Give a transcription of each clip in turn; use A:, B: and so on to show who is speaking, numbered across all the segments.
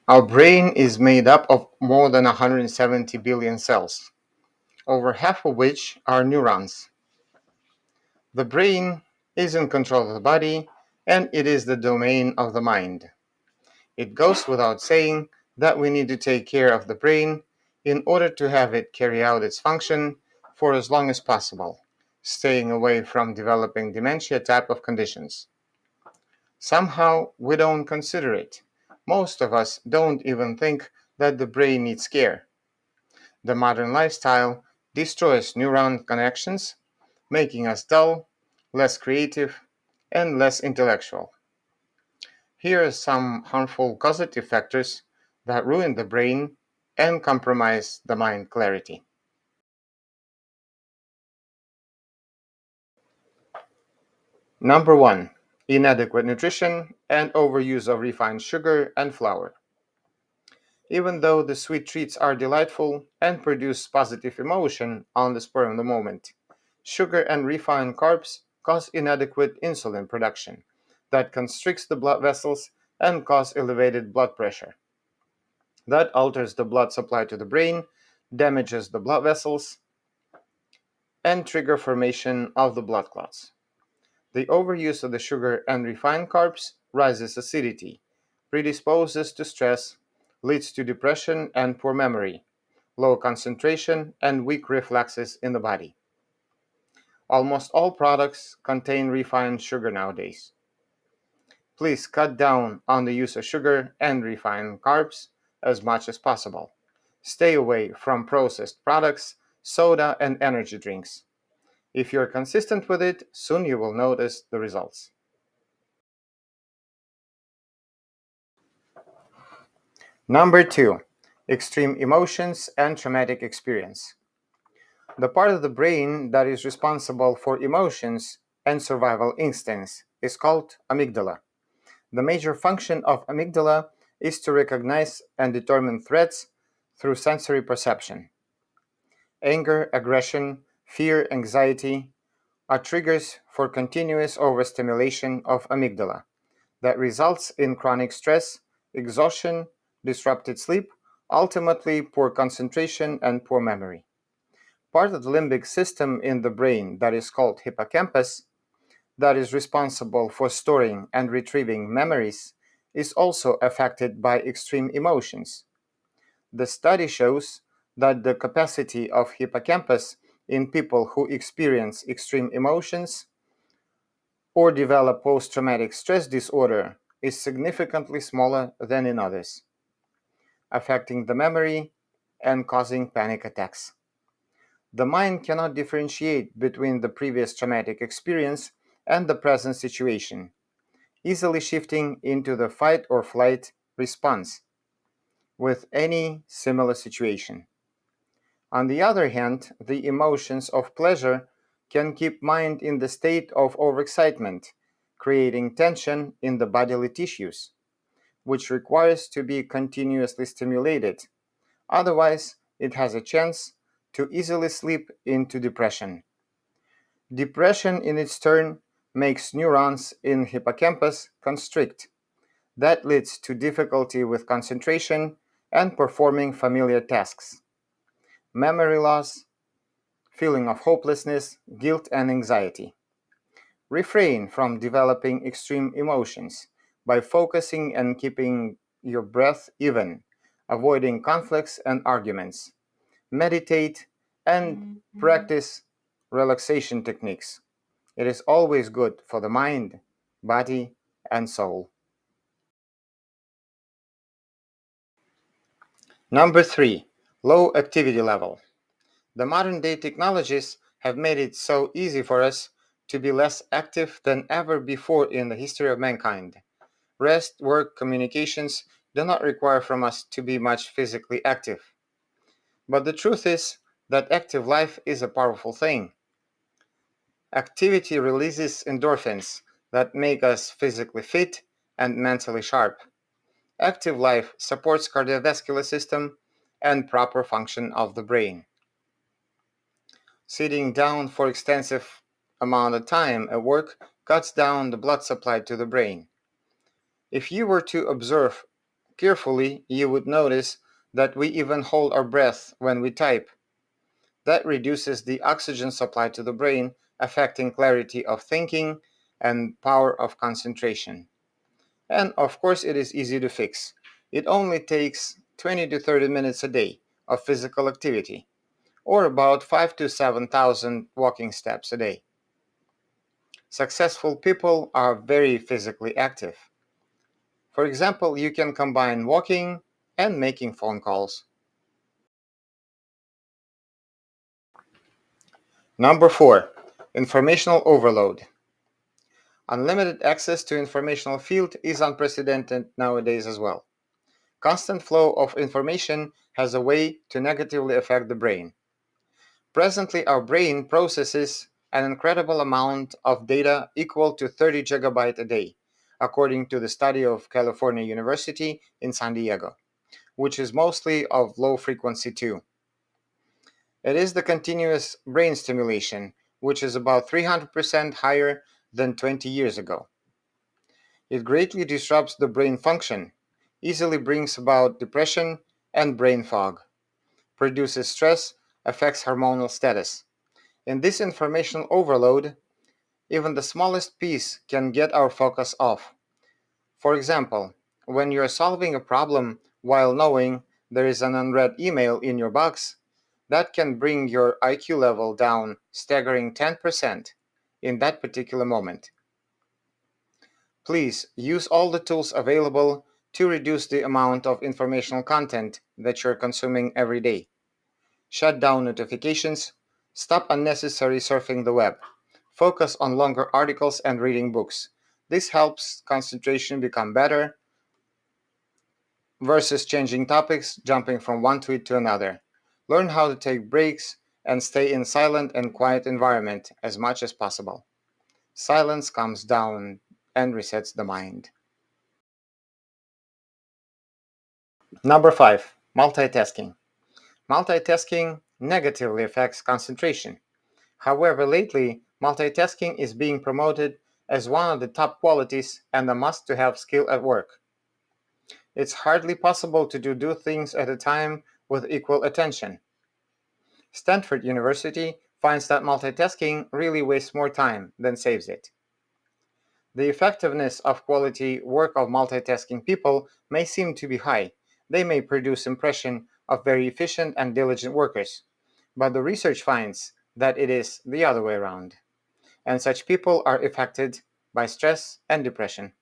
A: Our brain is made up of more than 170 billion cells, over half of which are neurons. The brain is in control of the body, and it is the domain of the mind. It goes without saying that we need to take care of the brain in order to have it carry out its function for as long as possible, staying away from developing dementia type of conditions. Somehow we don't consider it. Most of us don't even think that the brain needs care. The modern lifestyle destroys neuron connections, making us dull, less creative, and less intellectual. Here are some harmful causative factors that ruin the brain and compromise the mind clarity. Number 1. Inadequate nutrition and overuse of refined sugar and flour. Even though the sweet treats are delightful and produce positive emotion on the spur of the moment, sugar and refined carbs cause inadequate insulin production that constricts the blood vessels and cause elevated blood pressure. That alters the blood supply to the brain, damages the blood vessels, and trigger formation of the blood clots. The overuse of the sugar and refined carbs raises acidity, predisposes to stress, leads to depression and poor memory, low concentration, and weak reflexes in the body. Almost all products contain refined sugar nowadays. Please cut down on the use of sugar and refined carbs as much as possible. Stay away from processed products, soda, and energy drinks. If you're consistent with it, soon you will notice the results. Number 2. Extreme emotions and traumatic experience. The part of the brain that is responsible for emotions and survival instincts is called amygdala. The major function of amygdala is to recognize and determine threats through sensory perception. Anger, aggression, fear, anxiety are triggers for continuous overstimulation of amygdala that results in chronic stress, exhaustion, disrupted sleep, ultimately poor concentration and poor memory. Part of the limbic system in the brain that is called hippocampus, that is responsible for storing and retrieving memories, is also affected by extreme emotions. The study shows that the capacity of hippocampus in people who experience extreme emotions or develop post traumatic stress disorder is significantly smaller than in others, affecting the memory and causing panic attacks. The mind cannot differentiate between the previous traumatic experience and the present situation, easily shifting into the fight or flight response with any similar situation. On the other hand, the emotions of pleasure can keep mind in the state of overexcitement, creating tension in the bodily tissues, which requires to be continuously stimulated. Otherwise, it has a chance to easily slip into depression. Depression, in its turn, makes neurons in hippocampus constrict. That leads to difficulty with concentration and performing familiar tasks, memory loss, feeling of hopelessness, guilt, and anxiety. Refrain from developing extreme emotions by focusing and keeping your breath even, avoiding conflicts and arguments. Meditate and practice relaxation techniques. It is always good for the mind, body, and soul. Number 3. Low activity level. The modern day technologies have made it so easy for us to be less active than ever before in the history of mankind. Rest, work, communications do not require from us to be much physically active. But the truth is that active life is a powerful thing. Activity releases endorphins that make us physically fit and mentally sharp. Active life supports cardiovascular system and proper function of the brain. Sitting down for extensive amount of time at work cuts down the blood supply to the brain. If you were to observe carefully, you would notice that we even hold our breath when we type. That reduces the oxygen supply to the brain, affecting clarity of thinking and power of concentration. And of course, it is easy to fix. It only takes 20 to 30 minutes a day of physical activity, or about 5 to 7,000 walking steps a day. Successful people are very physically active. For example, you can combine walking and making phone calls. Number 4, informational overload. Unlimited access to informational field is unprecedented nowadays as well. Constant flow of information has a way to negatively affect the brain. Presently, our brain processes an incredible amount of data equal to 30 gigabyte a day, according to the study of California University in San Diego, which is mostly of low frequency too. It is the continuous brain stimulation, which is about 300% higher than 20 years ago. It greatly disrupts the brain function, easily brings about depression and brain fog, produces stress, affects hormonal status. In this information overload, even the smallest piece can get our focus off. For example, when you're solving a problem while knowing there is an unread email in your box, that can bring your IQ level down staggering 10% in that particular moment. Please use all the tools available to reduce the amount of informational content that you're consuming every day. Shut down notifications, stop unnecessary surfing the web, focus on longer articles and reading books. This helps concentration become better versus changing topics, jumping from one tweet to another. Learn how to take breaks and stay in silent and quiet environment as much as possible. Silence calms down and resets the mind. Number 5, multitasking. Multitasking negatively affects concentration. However, lately, multitasking is being promoted as one of the top qualities and a must to have skill at work. It's hardly possible to do things at a time with equal attention. Stanford University finds that multitasking really wastes more time than saves it. The effectiveness of quality work of multitasking people may seem to be high. They may produce impression of very efficient and diligent workers, but the research finds that it is the other way around, and such people are affected by stress and depression.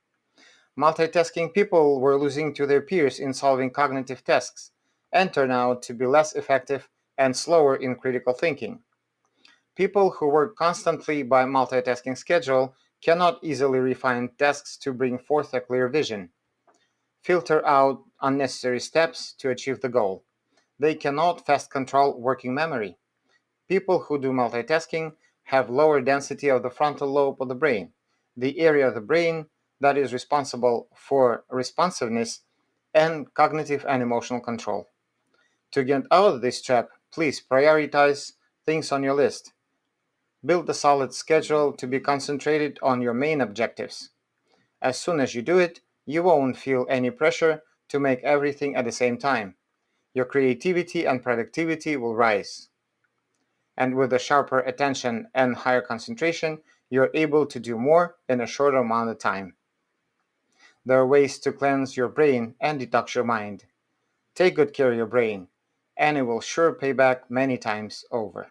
A: Multitasking people were losing to their peers in solving cognitive tasks and turn out to be less effective and slower in critical thinking. People who work constantly by multitasking schedule cannot easily refine tasks to bring forth a clear vision, filter out unnecessary steps to achieve the goal. They cannot fast control working memory. People who do multitasking have lower density of the frontal lobe of the brain, the area of the brain that is responsible for responsiveness and cognitive and emotional control. To get out of this trap, please prioritize things on your list. Build a solid schedule to be concentrated on your main objectives. As soon as you do it, you won't feel any pressure to make everything at the same time. Your creativity and productivity will rise. And with a sharper attention and higher concentration, you're able to do more in a shorter amount of time. There are ways to cleanse your brain and detox your mind. Take good care of your brain, and it will sure pay back many times over.